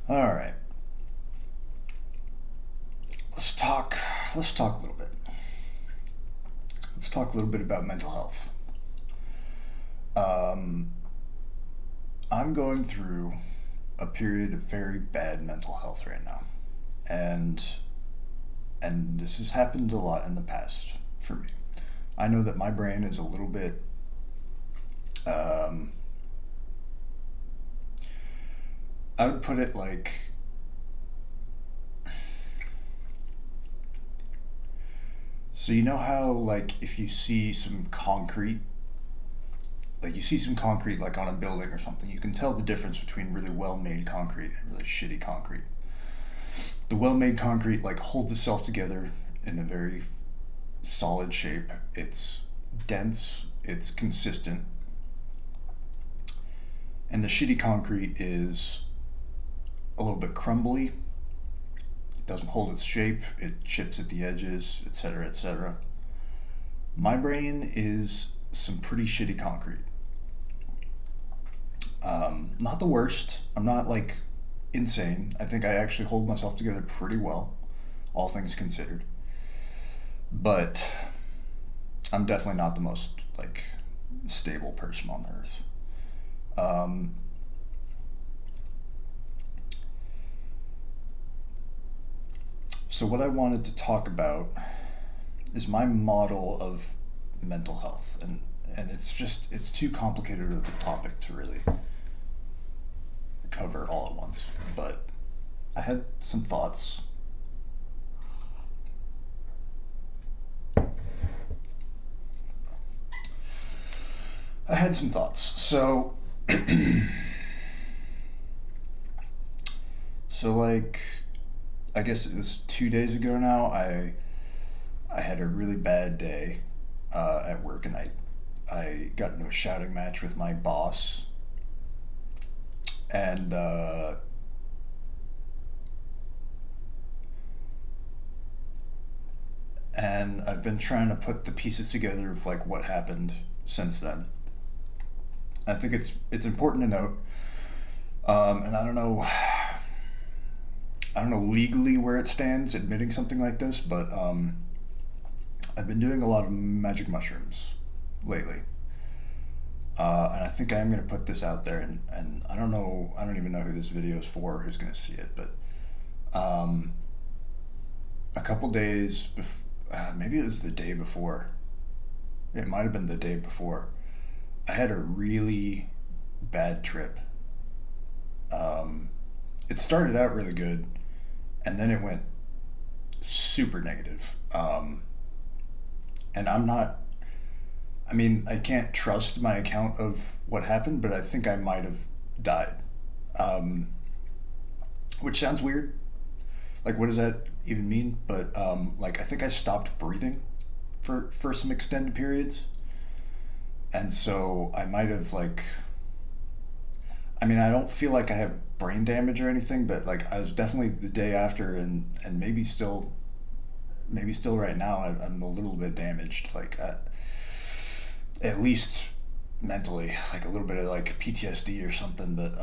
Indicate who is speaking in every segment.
Speaker 1: All right. Let's talk. Let's talk a little bit. Let's talk a little bit about mental health. Um, I'm going through a period of very bad mental health right now, and this has happened a lot in the past for me. I know that my brain is a little bit. Um, I would put it like, so you know how like if you see some concrete, like you see some concrete like on a building or something, you can tell the difference between really well made concrete and really shitty concrete. The well made concrete like holds itself together in a very solid shape. It's dense, it's consistent, and the shitty concrete is a little bit crumbly. It doesn't hold its shape, it chips at the edges, etc., etc. My brain is some pretty shitty concrete. Not the worst. I'm not like insane. I think I actually hold myself together pretty well, all things considered. But I'm definitely not the most like stable person on the earth. Um, so what I wanted to talk about is my model of mental health, and it's too complicated of a topic to really cover all at once. But I had some thoughts. I had some thoughts. So like I guess it was 2 days ago now. I had a really bad day at work, and I got into a shouting match with my boss, and I've been trying to put the pieces together of like what happened since then. I think it's important to note, and I don't know legally where it stands admitting something like this, but I've been doing a lot of magic mushrooms lately. And I think I am going to put this out there, and I don't know, I don't even know who this video is for, who's going to see it, but um, a couple days, maybe it was the day before, it might have been the day before, I had a really bad trip. Um, it started out really good, and then it went super negative. And I'm not, I mean, I can't trust my account of what happened, but I think I might have died. Um, which sounds weird. Like, what does that even mean? But, like, I think I stopped breathing for some extended periods. And so I might have, like, I mean, I don't feel like I have brain damage or anything, but, like, I was definitely the day after, and maybe still right now, I'm a little bit damaged. Like, at least mentally, like a little bit of like PTSD or something. But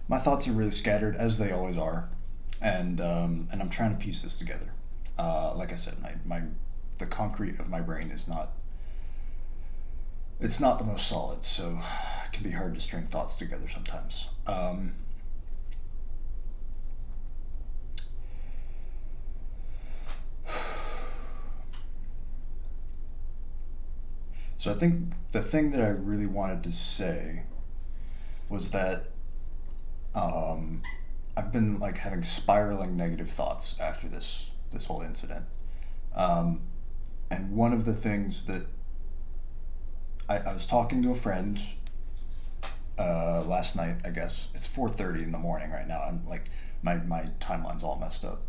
Speaker 1: my thoughts are really scattered, as they always are, and I'm trying to piece this together. Like I said, my the concrete of my brain is not, it's not the most solid, so it can be hard to string thoughts together sometimes. So I think the thing that I really wanted to say was that um, I've been like having spiraling negative thoughts after this whole incident. Um, and one of the things that I was talking to a friend last night. I guess it's 4:30 in the morning right now. I'm like my timeline's all messed up.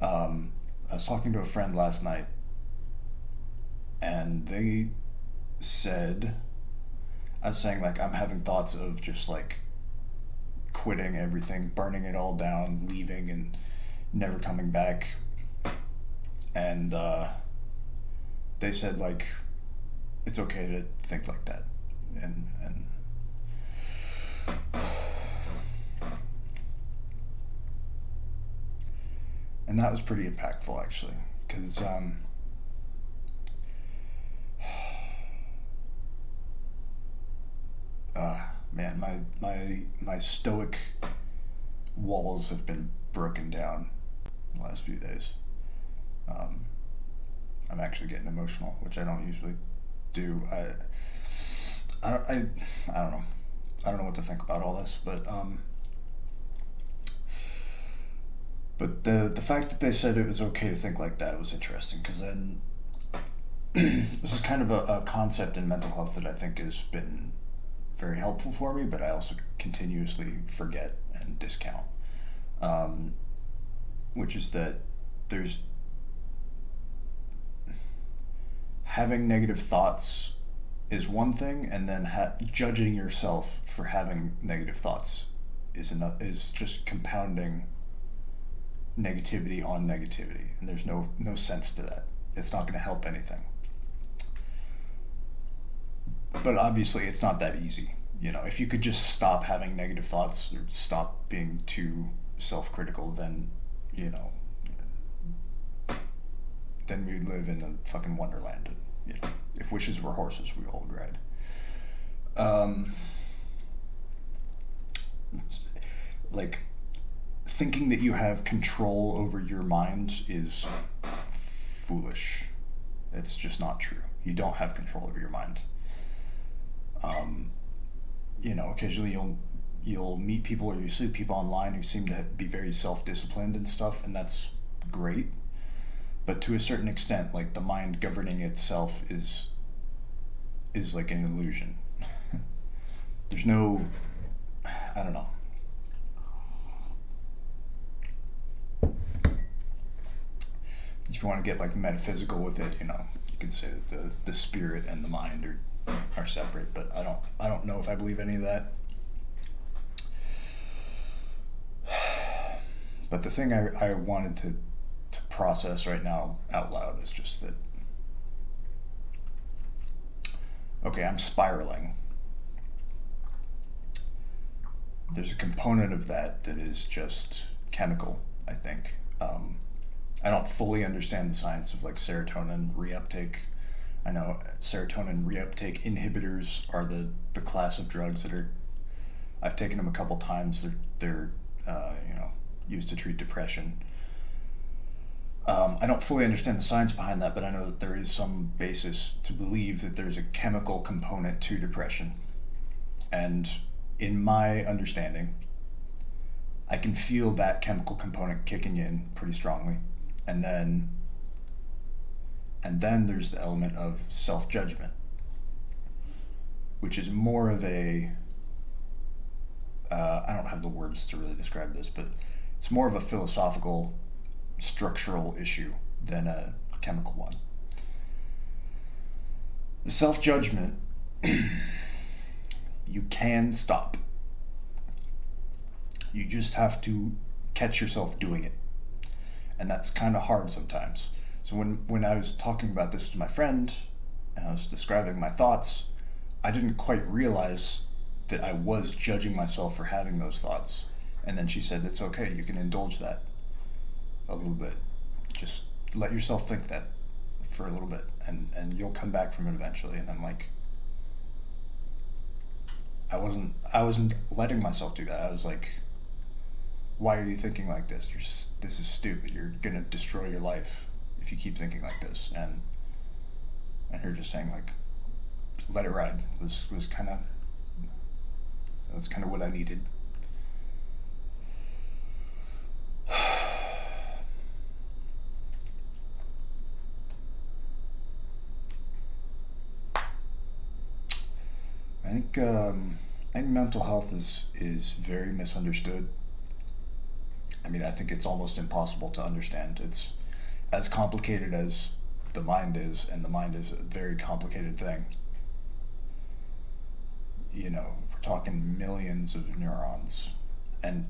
Speaker 1: I was talking to a friend last night, and they said, I was saying like I'm having thoughts of just like quitting everything, burning it all down, leaving, and never coming back. And they said like it's okay to think like that. and that was pretty impactful actually, because man, my stoic walls have been broken down the last few days. Um, I'm actually getting emotional, which I don't usually do. I, I, I don't know. I don't know what to think about all this, but the fact that they said it was okay to think like that was interesting, because then this is kind of a concept in mental health that I think has been very helpful for me, but I also continuously forget and discount, um, which is that there's having negative thoughts is one thing, and then judging yourself for having negative thoughts is just compounding negativity on negativity, and there's no sense to that. It's not going to help anything. But obviously, it's not that easy. If you could just stop having negative thoughts or stop being too self-critical, then you know, then we'd live in a fucking wonderland. If wishes were horses, we all would ride. Um, like thinking that you have control over your mind is foolish. It's just not true. You don't have control over your mind. Um, Occasionally you'll meet people, or you see people online who seem to be very self-disciplined and stuff, and that's great. But to a certain extent, like, the mind governing itself is like an illusion. There's no, I don't know. If you want to get like metaphysical with it, you could say that the spirit and the mind are separate, but I don't know if I believe any of that. But the thing I wanted to process right now out loud is just that, okay, I'm spiraling. There's a component of that is just chemical, I think. I don't fully understand the science of like serotonin reuptake. I know serotonin reuptake inhibitors are the class of drugs that are. I've taken them a couple times. They're used to treat depression. I don't fully understand the science behind that, but I know that there is some basis to believe that there's a chemical component to depression. And in my understanding, I can feel that chemical component kicking in pretty strongly. And then there's the element of self-judgment, which is more of a, I don't have the words to really describe this, but it's more of a philosophical, structural issue than a chemical one. The self-judgment, you can stop. You just have to catch yourself doing it. And that's kind of hard sometimes. So when I was talking about this to my friend, and I was describing my thoughts, I didn't quite realize that I was judging myself for having those thoughts. And then she said, it's okay, you can indulge that a little bit. Just let yourself think that for a little bit, and you'll come back from it eventually. And I'm like, I wasn't letting myself do that. I was like, why are you thinking like this? This is stupid. You're gonna destroy your life if you keep thinking like this. And you're just saying, like, let it ride. That's kind of what I needed. I think mental health is very misunderstood. I mean, I think it's almost impossible to understand. It's as complicated as the mind is, and the mind is a very complicated thing. We're talking millions of neurons. And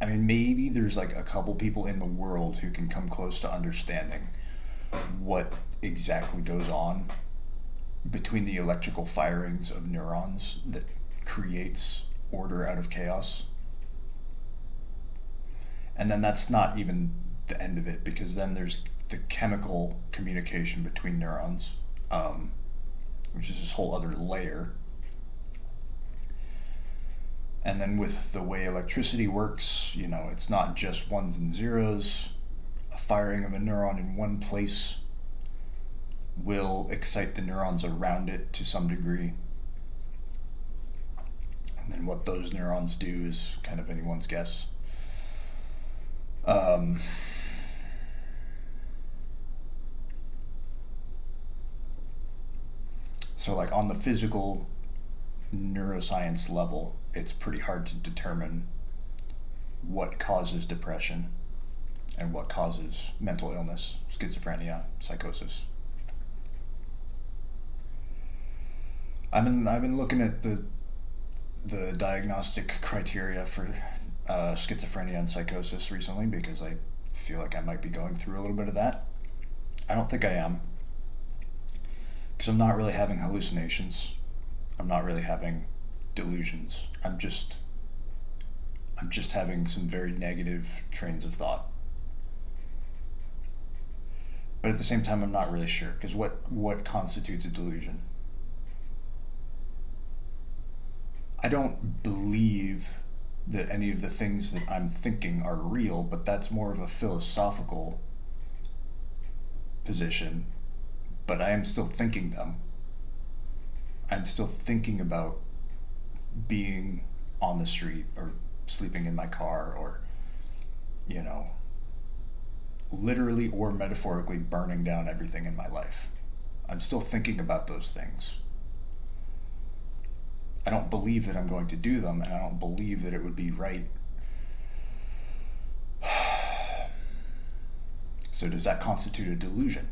Speaker 1: I mean, maybe there's like a couple people in the world who can come close to understanding what exactly goes on between the electrical firings of neurons that creates order out of chaos. And then that's not even the end of it, because then there's the chemical communication between neurons, which is this whole other layer. And then with the way electricity works, it's not just ones and zeros. A firing of a neuron in one place will excite the neurons around it to some degree. And then what those neurons do is kind of anyone's guess. So like on the physical neuroscience level, it's pretty hard to determine what causes depression and what causes mental illness, schizophrenia, psychosis. I've been looking at the diagnostic criteria for schizophrenia and psychosis recently, because I feel like I might be going through a little bit of that. I don't think I am, because I'm not really having hallucinations. I'm not really having delusions. I'm just having some very negative trains of thought. But at the same time, I'm not really sure, because what constitutes a delusion? I don't believe that any of the things that I'm thinking are real, but that's more of a philosophical position. But I am still thinking them. I'm still thinking about being on the street or sleeping in my car, or, literally or metaphorically burning down everything in my life. I'm still thinking about those things. I don't believe that I'm going to do them, and I don't believe that it would be right. So does that constitute a delusion?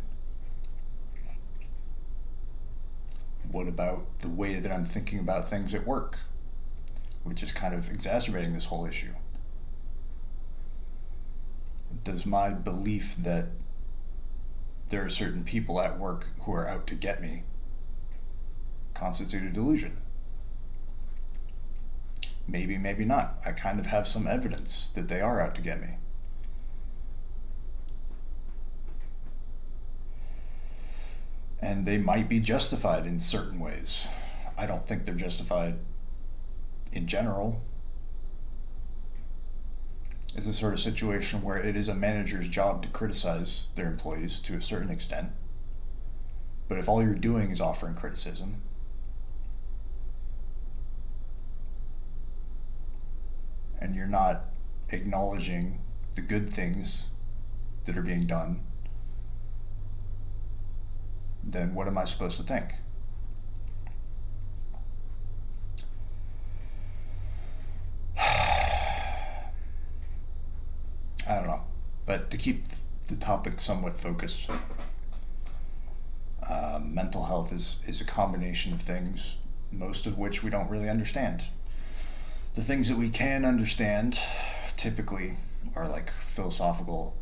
Speaker 1: What about the way that I'm thinking about things at work, which is kind of exacerbating this whole issue? Does my belief that there are certain people at work who are out to get me constitute a delusion? Maybe, maybe not. I kind of have some evidence that they are out to get me. And they might be justified in certain ways. I don't think they're justified in general. It's a sort of situation where it is a manager's job to criticize their employees to a certain extent. But if all you're doing is offering criticism, and you're not acknowledging the good things that are being done, then what am I supposed to think? I don't know. But to keep the topic somewhat focused, mental health is a combination of things, most of which we don't really understand. The things that we can understand typically are like philosophical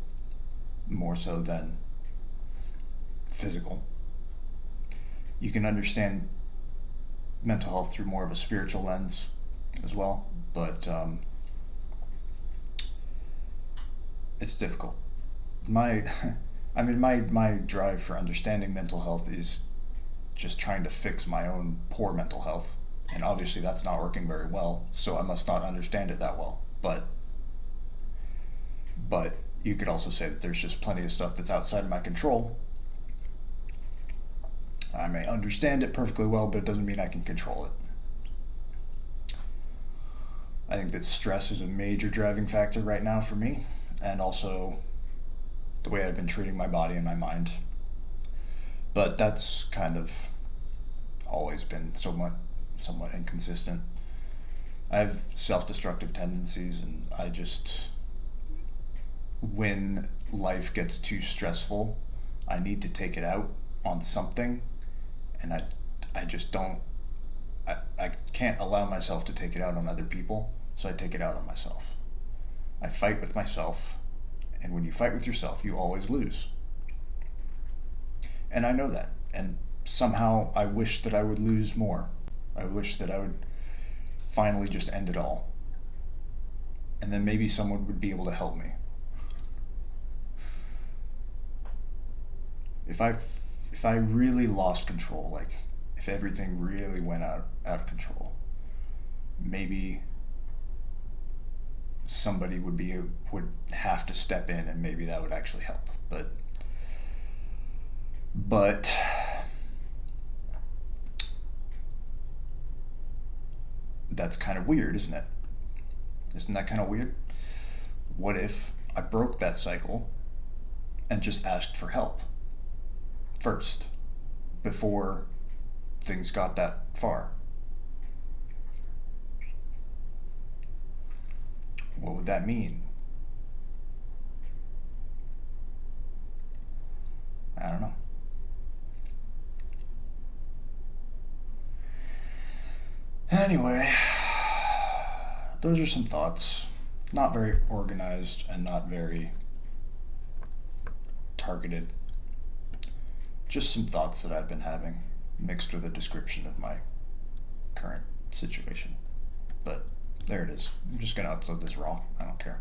Speaker 1: more so than physical. You can understand mental health through more of a spiritual lens as well, but it's difficult. My drive for understanding mental health is just trying to fix my own poor mental health. And obviously that's not working very well, so I must not understand it that well. But you could also say that there's just plenty of stuff that's outside of my control. I may understand it perfectly well, but it doesn't mean I can control it. I think that stress is a major driving factor right now for me, and also the way I've been treating my body and my mind. But that's kind of always been somewhat inconsistent. I have self-destructive tendencies, and when life gets too stressful, I need to take it out on something, and I just don't, I can't allow myself to take it out on other people, so I take it out on myself. I fight with myself, and when you fight with yourself, you always lose. And I know that, and somehow I wish that I would lose more. I wish that I would finally just end it all. And then maybe someone would be able to help me. If I really lost control, like if everything really went out of control, maybe somebody would have to step in, and maybe that would actually help. But that's kind of weird, isn't it? Isn't that kind of weird? What if I broke that cycle and just asked for help first before things got that far? What would that mean? I don't know. Anyway, those are some thoughts. Not very organized and not very targeted. Just some thoughts that I've been having, mixed with a description of my current situation. But there it is. I'm just going to upload this raw. I don't care.